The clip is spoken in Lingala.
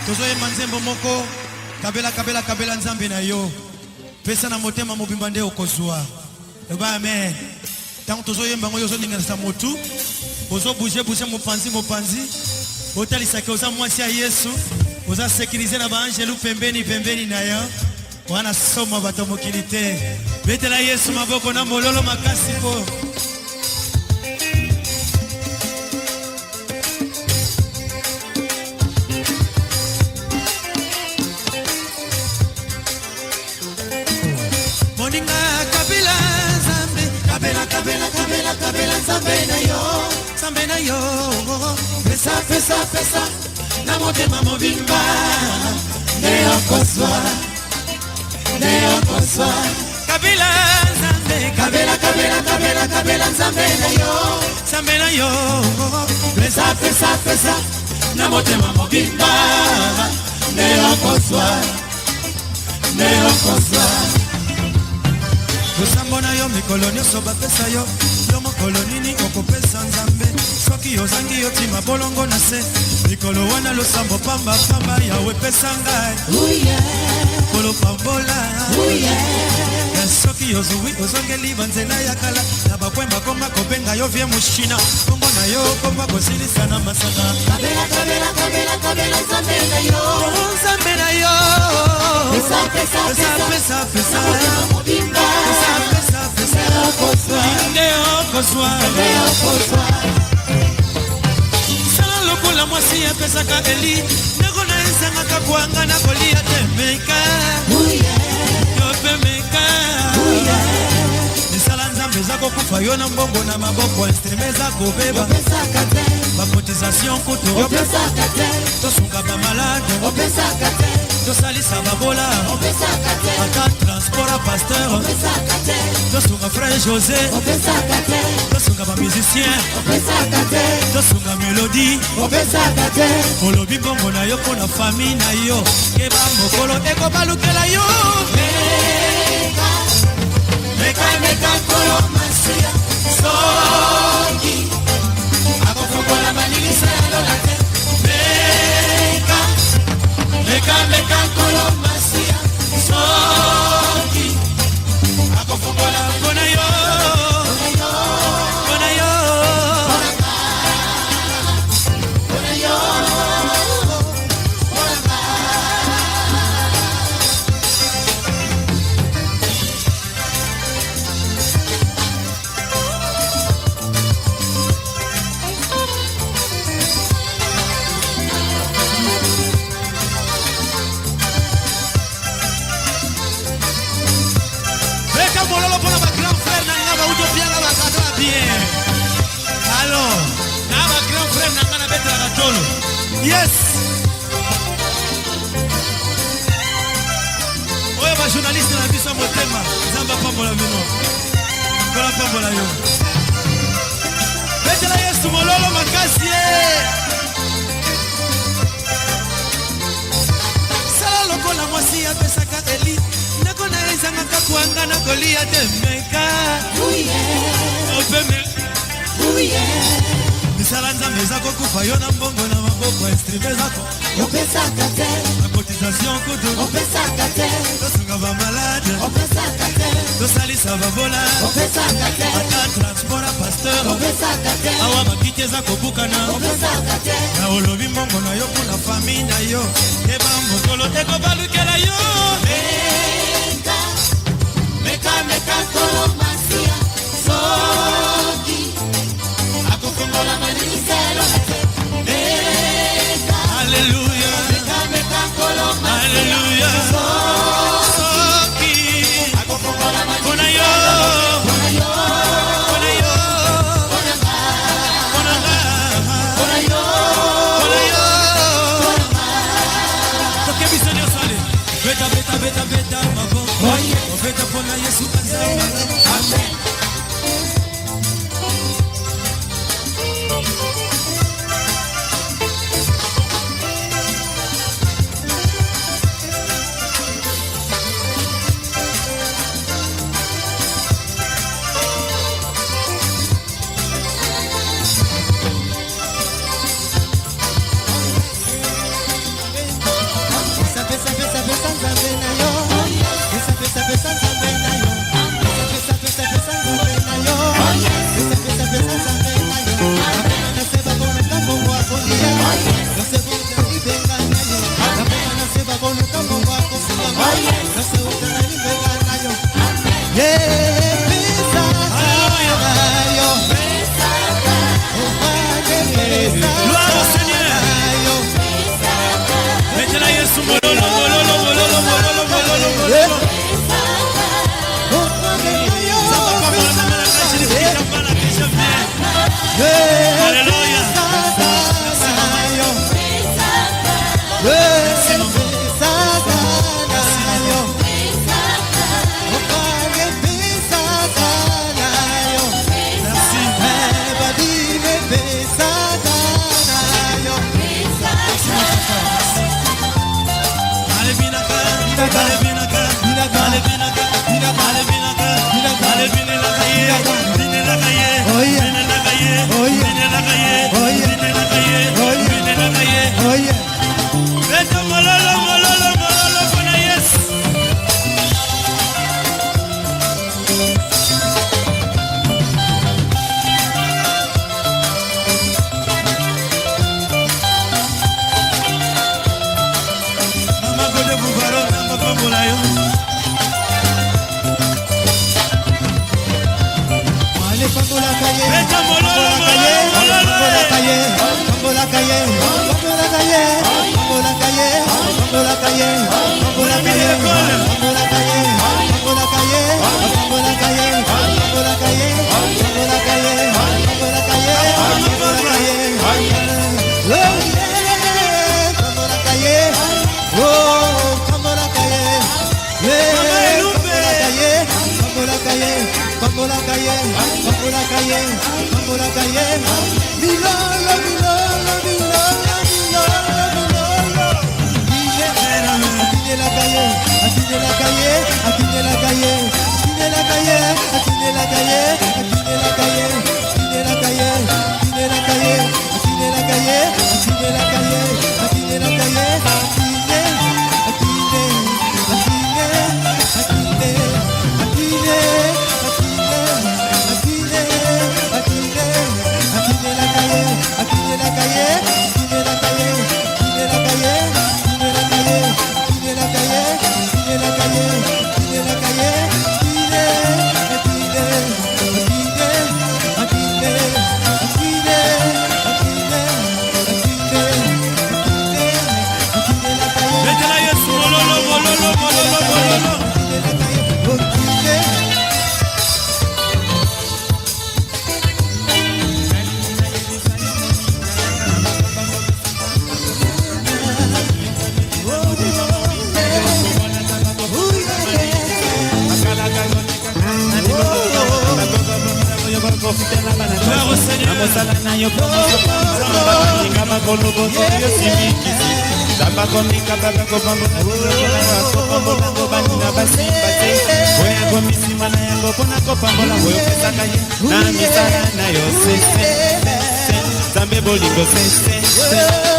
Tozoye manzembo moko kabela kabela kabela nzambe na yo. Pesa na motema mobimba nde okozwa. Eba amen. Tango tozoye mbango yo zolinga sa motu. Ozo bouger bouger mopanzi. Otalisa ke oza mwasi ya Yesu. Oza sécuriser na ba angelu pembeni na yo. Wana soma bato mokili te. Betela Yesu maboko na mololo makasi po. Kabela Zambe na yo Pesa na motema mobimba Neo koswa Kabela Zambe na yo Pesa na motema mobimba Neo koswa Usambo na yo mikolo nyonso bapesa yo yo mokolo nini okopesa nzambe soki ozangi yo tima bolongo na se mikolo wana losambo pamba yawe pesa ngai kolo pambola soki ozwi ozongeli banzela ya kala na bakwemba koma kobenga yo vie mushina kombo na yo koma kosilisa na masanga Kabela Zambe na yo Pesa Sala lokola mwasi ya pesa ka eli Nako na esanga kakuanga na kolia temeka Yo pemeka Nisala nzambe zako kufa yo na mbongo na maboko Instrument zako beba Bakotisation kutu Tosunga ba malade Tosalisa babola Ata transport a pasteur Tosunga frère José Tosunga ba musicien Tosunga mélodie Olobi bongo na yo pona famille na yo Keba mokolo eko balukela yo Meka kolo masia Soki Akofokola manilisa ya lola te Meka kolo masia Soki Akofokola Kona yo Yes. Oye ba journaliste na biso motema zamba pambola bino. Kola pambola yo. Betela Yesu mololo makasi. Sala lokola mwasi ya pesa ka eli. Nako na ezanga kakuanga na kolia temeka. Opeme. Nisala nzambe zako kufa yo na mbongo na maboko instrument zako Opesaka te Cotisation kutu Opesaka te Tosunga ba malade Opesaka te Tosalisa babola Opesaka te Ata transport a pasteur Opesaka te Awa bakite zako bukana Opesaka te Na olobi mbongo na yo kuna famille na yo Eba mokolo eko balukela yo Meka kolo masia Soki Akofongola manilisa ya lola te Alléluia Meka kolo masia Alléluia Soki Akofongola Kona yo Beta mabo Ofeta pona Yesu Zambe bolingo se